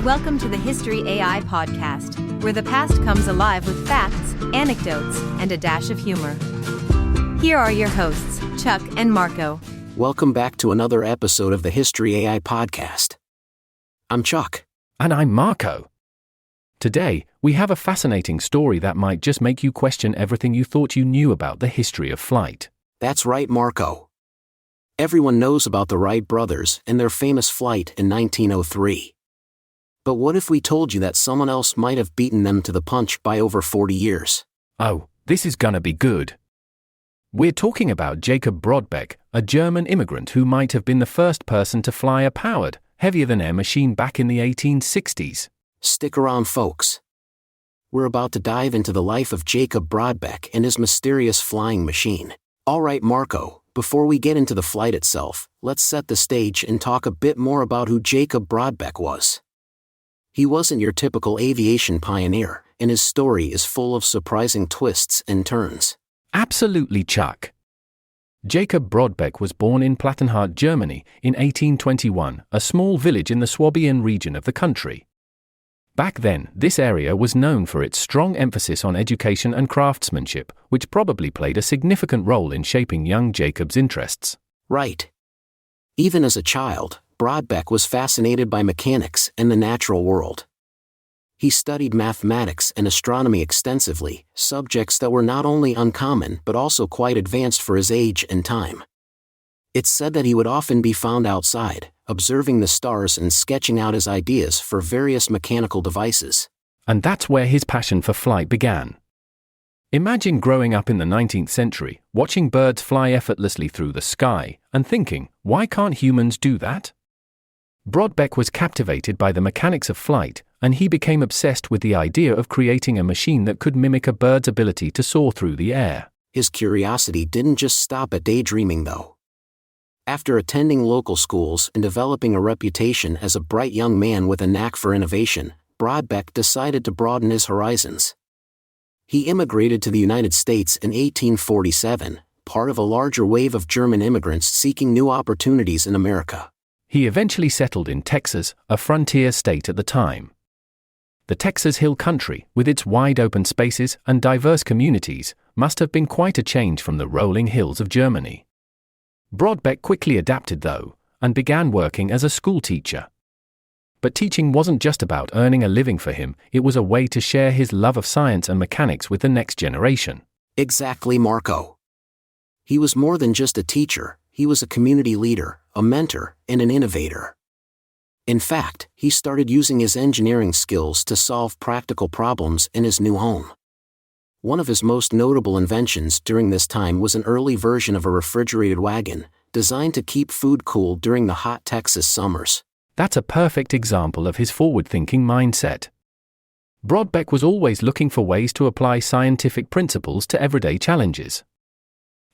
Welcome to the History AI podcast, where the past comes alive with facts, anecdotes, and a dash of humor. Here are your hosts, Chuck and Marco. Welcome back to another episode of the History AI podcast. I'm Chuck. And I'm Marco. Today, we have a fascinating story that might just make you question everything you thought you knew about the history of flight. That's right, Marco. Everyone knows about the Wright brothers and their famous flight in 1903. But what if we told you that someone else might have beaten them to the punch by over 40 years? Oh, this is gonna be good. We're talking about Jacob Brodbeck, a German immigrant who might have been the first person to fly a powered, heavier-than-air machine back in the 1860s. Stick around, folks. We're about to dive into the life of Jacob Brodbeck and his mysterious flying machine. All right, Marco, before we get into the flight itself, let's set the stage and talk a bit more about who Jacob Brodbeck was. He wasn't your typical aviation pioneer, and his story is full of surprising twists and turns. Absolutely, Chuck. Jacob Brodbeck was born in Plattenhardt, Germany, in 1821, a small village in the Swabian region of the country. Back then, this area was known for its strong emphasis on education and craftsmanship, which probably played a significant role in shaping young Jacob's interests. Right. Even as a child, Brodbeck was fascinated by mechanics and the natural world. He studied mathematics and astronomy extensively, subjects that were not only uncommon but also quite advanced for his age and time. It's said that he would often be found outside, observing the stars and sketching out his ideas for various mechanical devices. And that's where his passion for flight began. Imagine growing up in the 19th century, watching birds fly effortlessly through the sky, and thinking, why can't humans do that? Brodbeck was captivated by the mechanics of flight, and he became obsessed with the idea of creating a machine that could mimic a bird's ability to soar through the air. His curiosity didn't just stop at daydreaming, though. After attending local schools and developing a reputation as a bright young man with a knack for innovation, Brodbeck decided to broaden his horizons. He immigrated to the United States in 1847, part of a larger wave of German immigrants seeking new opportunities in America. He eventually settled in Texas, a frontier state at the time. The Texas Hill Country, with its wide open spaces and diverse communities, must have been quite a change from the rolling hills of Germany. Brodbeck quickly adapted, though, and began working as a schoolteacher. But teaching wasn't just about earning a living for him, it was a way to share his love of science and mechanics with the next generation. Exactly, Marco. He was more than just a teacher, he was a community leader, a mentor, and an innovator. In fact, he started using his engineering skills to solve practical problems in his new home. One of his most notable inventions during this time was an early version of a refrigerated wagon, designed to keep food cool during the hot Texas summers. That's a perfect example of his forward-thinking mindset. Brodbeck was always looking for ways to apply scientific principles to everyday challenges.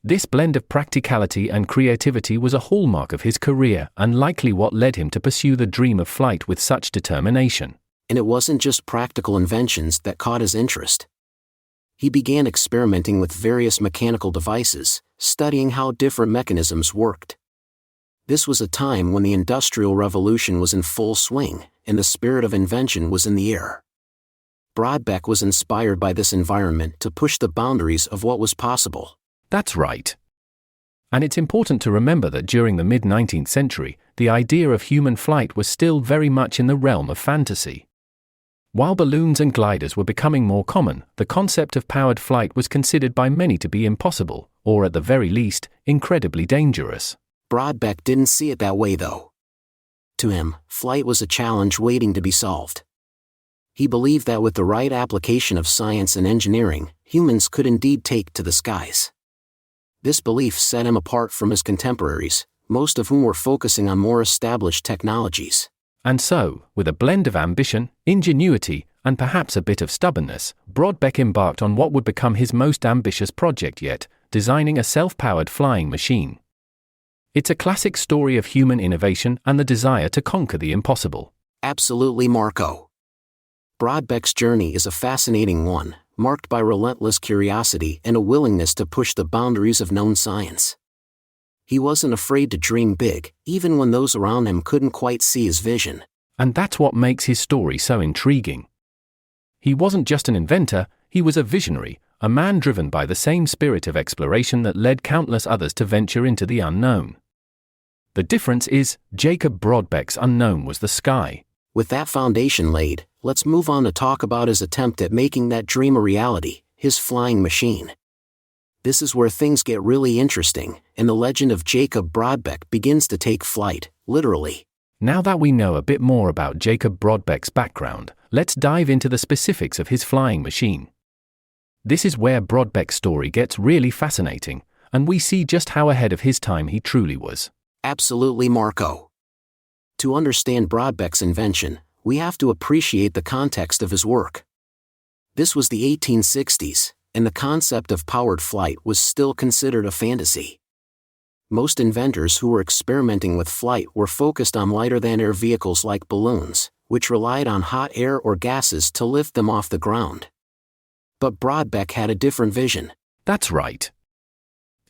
This blend of practicality and creativity was a hallmark of his career and likely what led him to pursue the dream of flight with such determination. And it wasn't just practical inventions that caught his interest. He began experimenting with various mechanical devices, studying how different mechanisms worked. This was a time when the Industrial Revolution was in full swing, and the spirit of invention was in the air. Brodbeck was inspired by this environment to push the boundaries of what was possible. That's right. And it's important to remember that during the mid-19th century, the idea of human flight was still very much in the realm of fantasy. While balloons and gliders were becoming more common, the concept of powered flight was considered by many to be impossible, or at the very least, incredibly dangerous. Brodbeck didn't see it that way, though. To him, flight was a challenge waiting to be solved. He believed that with the right application of science and engineering, humans could indeed take to the skies. This belief set him apart from his contemporaries, most of whom were focusing on more established technologies. And so, with a blend of ambition, ingenuity, and perhaps a bit of stubbornness, Brodbeck embarked on what would become his most ambitious project yet, designing a self-powered flying machine. It's a classic story of human innovation and the desire to conquer the impossible. Absolutely, Marco. Brodbeck's journey is a fascinating one, marked by relentless curiosity and a willingness to push the boundaries of known science. He wasn't afraid to dream big, even when those around him couldn't quite see his vision. And that's what makes his story so intriguing. He wasn't just an inventor, he was a visionary, a man driven by the same spirit of exploration that led countless others to venture into the unknown. The difference is, Jacob Brodbeck's unknown was the sky. With that foundation laid, let's move on to talk about his attempt at making that dream a reality, his flying machine. This is where things get really interesting, and the legend of Jacob Brodbeck begins to take flight, literally. Now that we know a bit more about Jacob Brodbeck's background, let's dive into the specifics of his flying machine. This is where Brodbeck's story gets really fascinating, and we see just how ahead of his time he truly was. Absolutely, Marco. To understand Brodbeck's invention, we have to appreciate the context of his work. This was the 1860s, and the concept of powered flight was still considered a fantasy. Most inventors who were experimenting with flight were focused on lighter-than-air vehicles like balloons, which relied on hot air or gases to lift them off the ground. But Brodbeck had a different vision. That's right.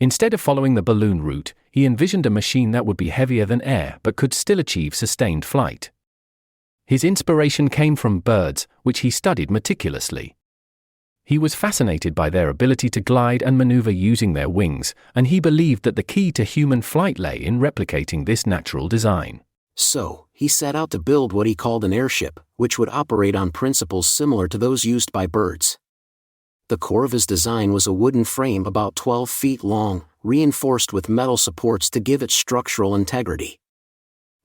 Instead of following the balloon route, he envisioned a machine that would be heavier than air but could still achieve sustained flight. His inspiration came from birds, which he studied meticulously. He was fascinated by their ability to glide and maneuver using their wings, and he believed that the key to human flight lay in replicating this natural design. So, he set out to build what he called an airship, which would operate on principles similar to those used by birds. The core of his design was a wooden frame about 12 feet long, reinforced with metal supports to give it structural integrity.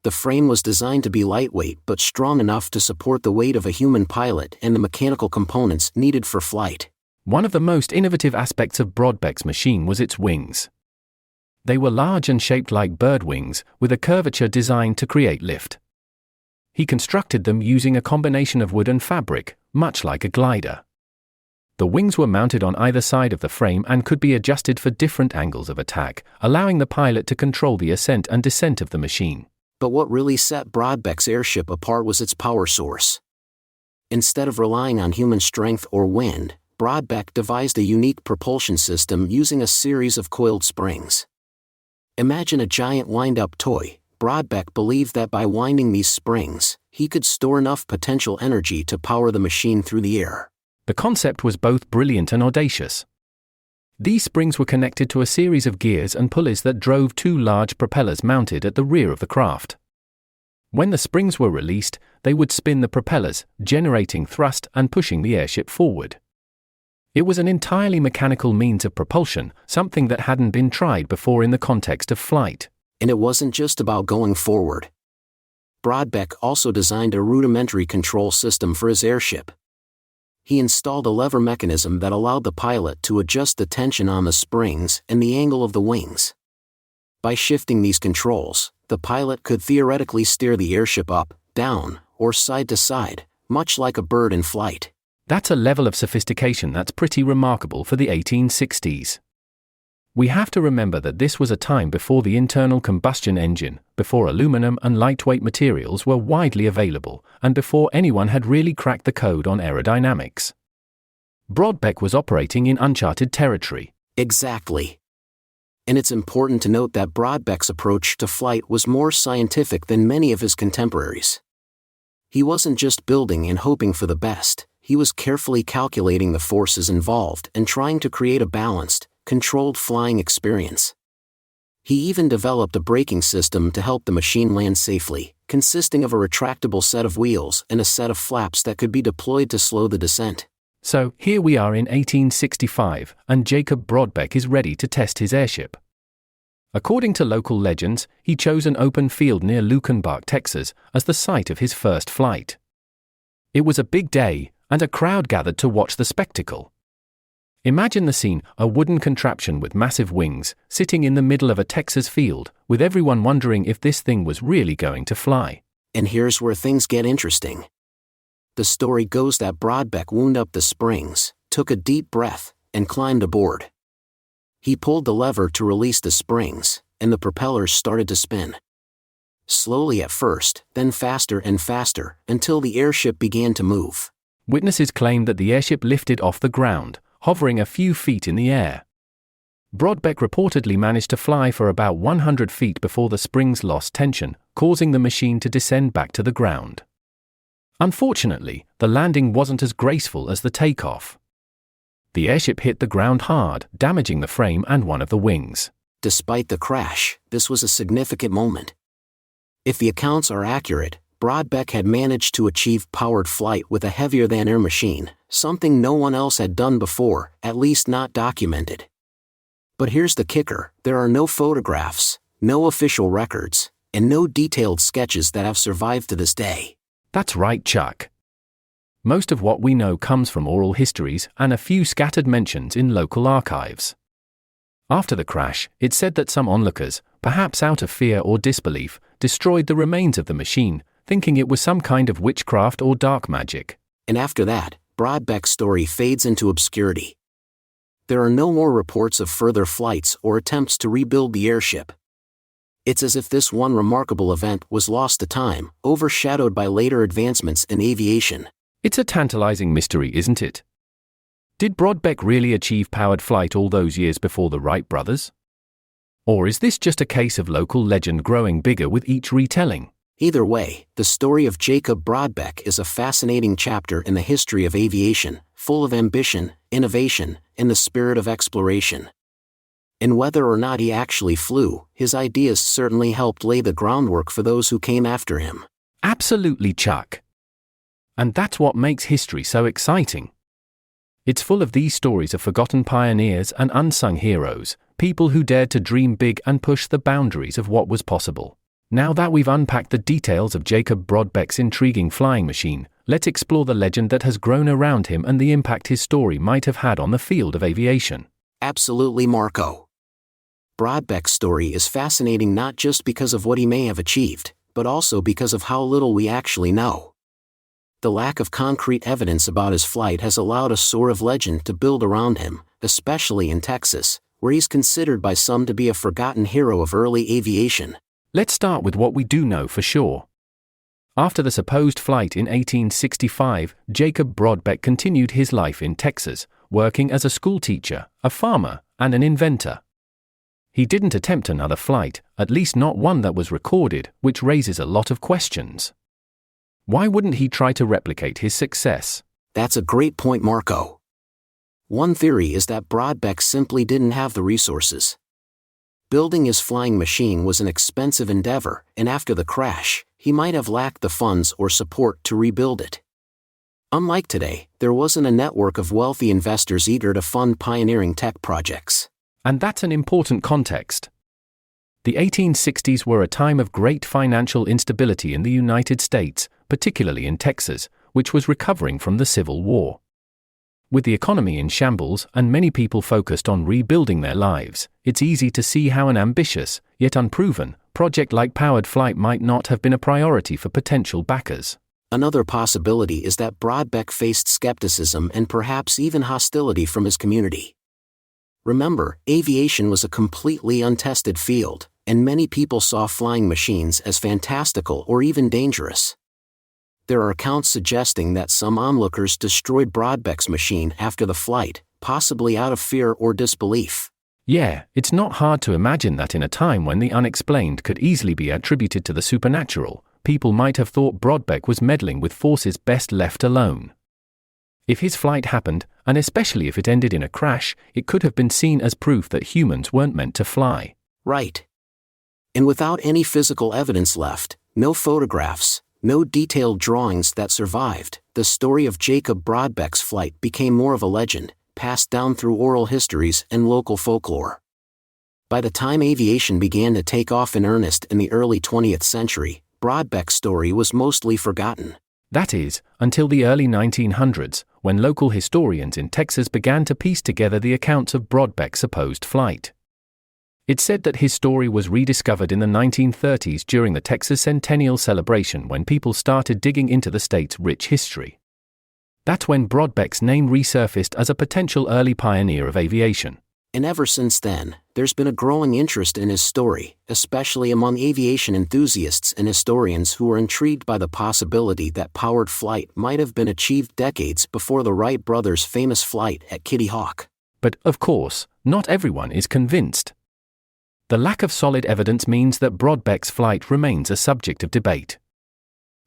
The frame was designed to be lightweight but strong enough to support the weight of a human pilot and the mechanical components needed for flight. One of the most innovative aspects of Brodbeck's machine was its wings. They were large and shaped like bird wings, with a curvature designed to create lift. He constructed them using a combination of wood and fabric, much like a glider. The wings were mounted on either side of the frame and could be adjusted for different angles of attack, allowing the pilot to control the ascent and descent of the machine. But what really set Brodbeck's airship apart was its power source. Instead of relying on human strength or wind, Brodbeck devised a unique propulsion system using a series of coiled springs. Imagine a giant wind-up toy. Brodbeck believed that by winding these springs, he could store enough potential energy to power the machine through the air. The concept was both brilliant and audacious. These springs were connected to a series of gears and pulleys that drove two large propellers mounted at the rear of the craft. When the springs were released, they would spin the propellers, generating thrust and pushing the airship forward. It was an entirely mechanical means of propulsion, something that hadn't been tried before in the context of flight. And it wasn't just about going forward. Brodbeck also designed a rudimentary control system for his airship. He installed a lever mechanism that allowed the pilot to adjust the tension on the springs and the angle of the wings. By shifting these controls, the pilot could theoretically steer the airship up, down, or side to side, much like a bird in flight. That's a level of sophistication that's pretty remarkable for the 1860s. We have to remember that this was a time before the internal combustion engine, before aluminum and lightweight materials were widely available, and before anyone had really cracked the code on aerodynamics. Brodbeck was operating in uncharted territory. Exactly. And it's important to note that Brodbeck's approach to flight was more scientific than many of his contemporaries. He wasn't just building and hoping for the best, he was carefully calculating the forces involved and trying to create a balanced, controlled flying experience. He even developed a braking system to help the machine land safely, consisting of a retractable set of wheels and a set of flaps that could be deployed to slow the descent. So, here we are in 1865, and Jacob Brodbeck is ready to test his airship. According to local legends, he chose an open field near Luckenbach, Texas, as the site of his first flight. It was a big day, and a crowd gathered to watch the spectacle. Imagine the scene, a wooden contraption with massive wings, sitting in the middle of a Texas field, with everyone wondering if this thing was really going to fly. And here's where things get interesting. The story goes that Brodbeck wound up the springs, took a deep breath, and climbed aboard. He pulled the lever to release the springs, and the propellers started to spin. Slowly at first, then faster and faster, until the airship began to move. Witnesses claimed that the airship lifted off the ground, hovering a few feet in the air. Brodbeck reportedly managed to fly for about 100 feet before the springs lost tension, causing the machine to descend back to the ground. Unfortunately, the landing wasn't as graceful as the takeoff. The airship hit the ground hard, damaging the frame and one of the wings. Despite the crash, this was a significant moment. If the accounts are accurate, Brodbeck had managed to achieve powered flight with a heavier-than-air machine, something no one else had done before, at least not documented. But here's the kicker: there are no photographs, no official records, and no detailed sketches that have survived to this day. That's right, Chuck. Most of what we know comes from oral histories and a few scattered mentions in local archives. After the crash, it's said that some onlookers, perhaps out of fear or disbelief, destroyed the remains of the machine, thinking it was some kind of witchcraft or dark magic. And after that, Brodbeck's story fades into obscurity. There are no more reports of further flights or attempts to rebuild the airship. It's as if this one remarkable event was lost to time, overshadowed by later advancements in aviation. It's a tantalizing mystery, isn't it? Did Brodbeck really achieve powered flight all those years before the Wright brothers? Or is this just a case of local legend growing bigger with each retelling? Either way, the story of Jacob Brodbeck is a fascinating chapter in the history of aviation, full of ambition, innovation, and the spirit of exploration. And whether or not he actually flew, his ideas certainly helped lay the groundwork for those who came after him. Absolutely, Chuck. And that's what makes history so exciting. It's full of these stories of forgotten pioneers and unsung heroes, people who dared to dream big and push the boundaries of what was possible. Now that we've unpacked the details of Jacob Brodbeck's intriguing flying machine, let's explore the legend that has grown around him and the impact his story might have had on the field of aviation. Absolutely, Marco. Brodbeck's story is fascinating not just because of what he may have achieved, but also because of how little we actually know. The lack of concrete evidence about his flight has allowed a sort of legend to build around him, especially in Texas, where he's considered by some to be a forgotten hero of early aviation. Let's start with what we do know for sure. After the supposed flight in 1865, Jacob Brodbeck continued his life in Texas, working as a schoolteacher, a farmer, and an inventor. He didn't attempt another flight, at least not one that was recorded, which raises a lot of questions. Why wouldn't he try to replicate his success? That's a great point, Marco. One theory is that Brodbeck simply didn't have the resources. Building his flying machine was an expensive endeavor, and after the crash, he might have lacked the funds or support to rebuild it. Unlike today, there wasn't a network of wealthy investors eager to fund pioneering tech projects. And that's an important context. The 1860s were a time of great financial instability in the United States, particularly in Texas, which was recovering from the Civil War. With the economy in shambles and many people focused on rebuilding their lives, it's easy to see how an ambitious, yet unproven, project like powered flight might not have been a priority for potential backers. Another possibility is that Brodbeck faced skepticism and perhaps even hostility from his community. Remember, aviation was a completely untested field, and many people saw flying machines as fantastical or even dangerous. There are accounts suggesting that some onlookers destroyed Brodbeck's machine after the flight, possibly out of fear or disbelief. Yeah, it's not hard to imagine that in a time when the unexplained could easily be attributed to the supernatural, people might have thought Brodbeck was meddling with forces best left alone. If his flight happened, and especially if it ended in a crash, it could have been seen as proof that humans weren't meant to fly. Right. And without any physical evidence left, no photographs, no detailed drawings that survived, the story of Jacob Brodbeck's flight became more of a legend, passed down through oral histories and local folklore. By the time aviation began to take off in earnest in the early 20th century, Brodbeck's story was mostly forgotten. That is, until the early 1900s, when local historians in Texas began to piece together the accounts of Brodbeck's supposed flight. It's said that his story was rediscovered in the 1930s during the Texas Centennial celebration when people started digging into the state's rich history. That's when Brodbeck's name resurfaced as a potential early pioneer of aviation. And ever since then, there's been a growing interest in his story, especially among aviation enthusiasts and historians who are intrigued by the possibility that powered flight might have been achieved decades before the Wright brothers' famous flight at Kitty Hawk. But, of course, not everyone is convinced. The lack of solid evidence means that Brodbeck's flight remains a subject of debate.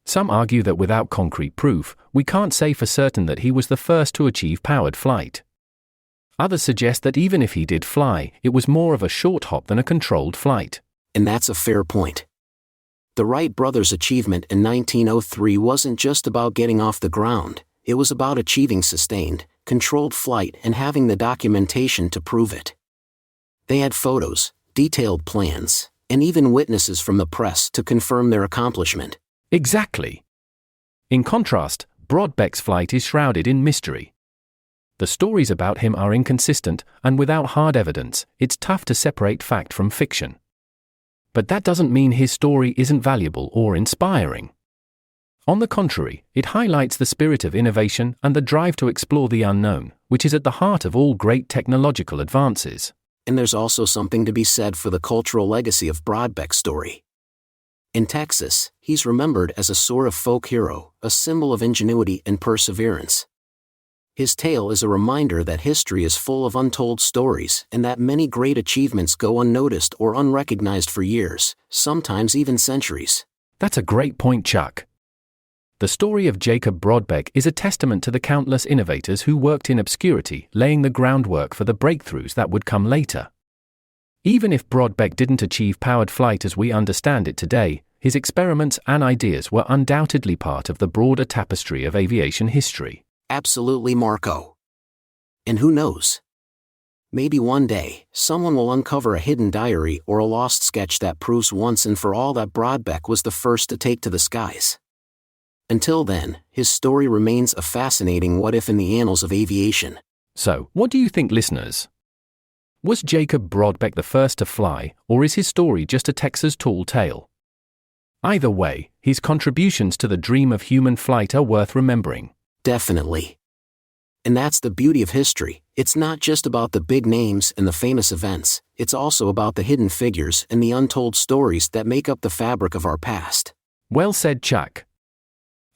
Some argue that without concrete proof, we can't say for certain that he was the first to achieve powered flight. Others suggest that even if he did fly, it was more of a short hop than a controlled flight. And that's a fair point. The Wright brothers' achievement in 1903 wasn't just about getting off the ground, it was about achieving sustained, controlled flight and having the documentation to prove it. They had photos, detailed plans, and even witnesses from the press to confirm their accomplishment. Exactly. In contrast, Brodbeck's flight is shrouded in mystery. The stories about him are inconsistent, and without hard evidence, it's tough to separate fact from fiction. But that doesn't mean his story isn't valuable or inspiring. On the contrary, it highlights the spirit of innovation and the drive to explore the unknown, which is at the heart of all great technological advances. And there's also something to be said for the cultural legacy of Brodbeck's story. In Texas, he's remembered as a sort of folk hero, a symbol of ingenuity and perseverance. His tale is a reminder that history is full of untold stories and that many great achievements go unnoticed or unrecognized for years, sometimes even centuries. That's a great point, Chuck. The story of Jacob Brodbeck is a testament to the countless innovators who worked in obscurity, laying the groundwork for the breakthroughs that would come later. Even if Brodbeck didn't achieve powered flight as we understand it today, his experiments and ideas were undoubtedly part of the broader tapestry of aviation history. Absolutely, Marco. And who knows? Maybe one day, someone will uncover a hidden diary or a lost sketch that proves once and for all that Brodbeck was the first to take to the skies. Until then, his story remains a fascinating what-if in the annals of aviation. So, what do you think, listeners? Was Jacob Brodbeck the first to fly, or is his story just a Texas tall tale? Either way, his contributions to the dream of human flight are worth remembering. Definitely. And that's the beauty of history. It's not just about the big names and the famous events, it's also about the hidden figures and the untold stories that make up the fabric of our past. Well said, Chuck.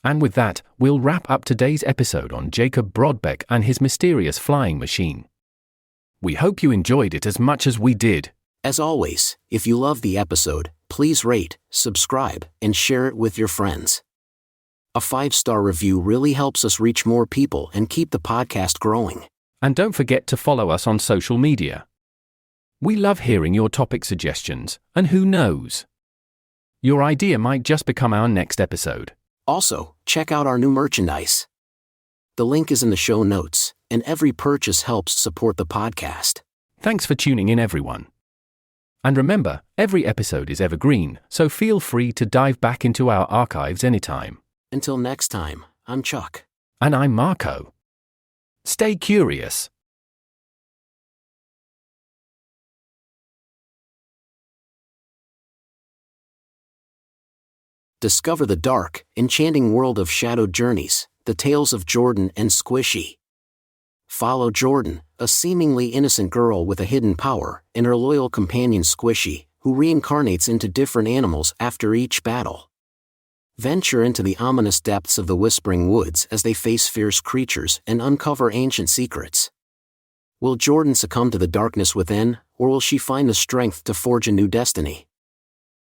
And with that, we'll wrap up today's episode on Jacob Brodbeck and his mysterious flying machine. We hope you enjoyed it as much as we did. As always, if you loved the episode, please rate, subscribe, and share it with your friends. A 5-star review really helps us reach more people and keep the podcast growing. And don't forget to follow us on social media. We love hearing your topic suggestions, and who knows? Your idea might just become our next episode. Also, check out our new merchandise. The link is in the show notes, and every purchase helps support the podcast. Thanks for tuning in, everyone. And remember, every episode is evergreen, so feel free to dive back into our archives anytime. Until next time, I'm Chuck. And I'm Marco. Stay curious. Discover the dark, enchanting world of shadowed journeys, the tales of Jordan and Squishy. Follow Jordan, a seemingly innocent girl with a hidden power, and her loyal companion Squishy, who reincarnates into different animals after each battle. Venture into the ominous depths of the Whispering Woods as they face fierce creatures and uncover ancient secrets. Will Jordan succumb to the darkness within, or will she find the strength to forge a new destiny?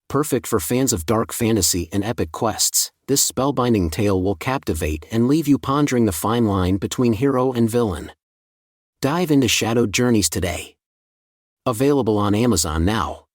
Perfect for fans of dark fantasy and epic quests, this spellbinding tale will captivate and leave you pondering the fine line between hero and villain. Dive into Shadowed Journeys today. Available on Amazon now.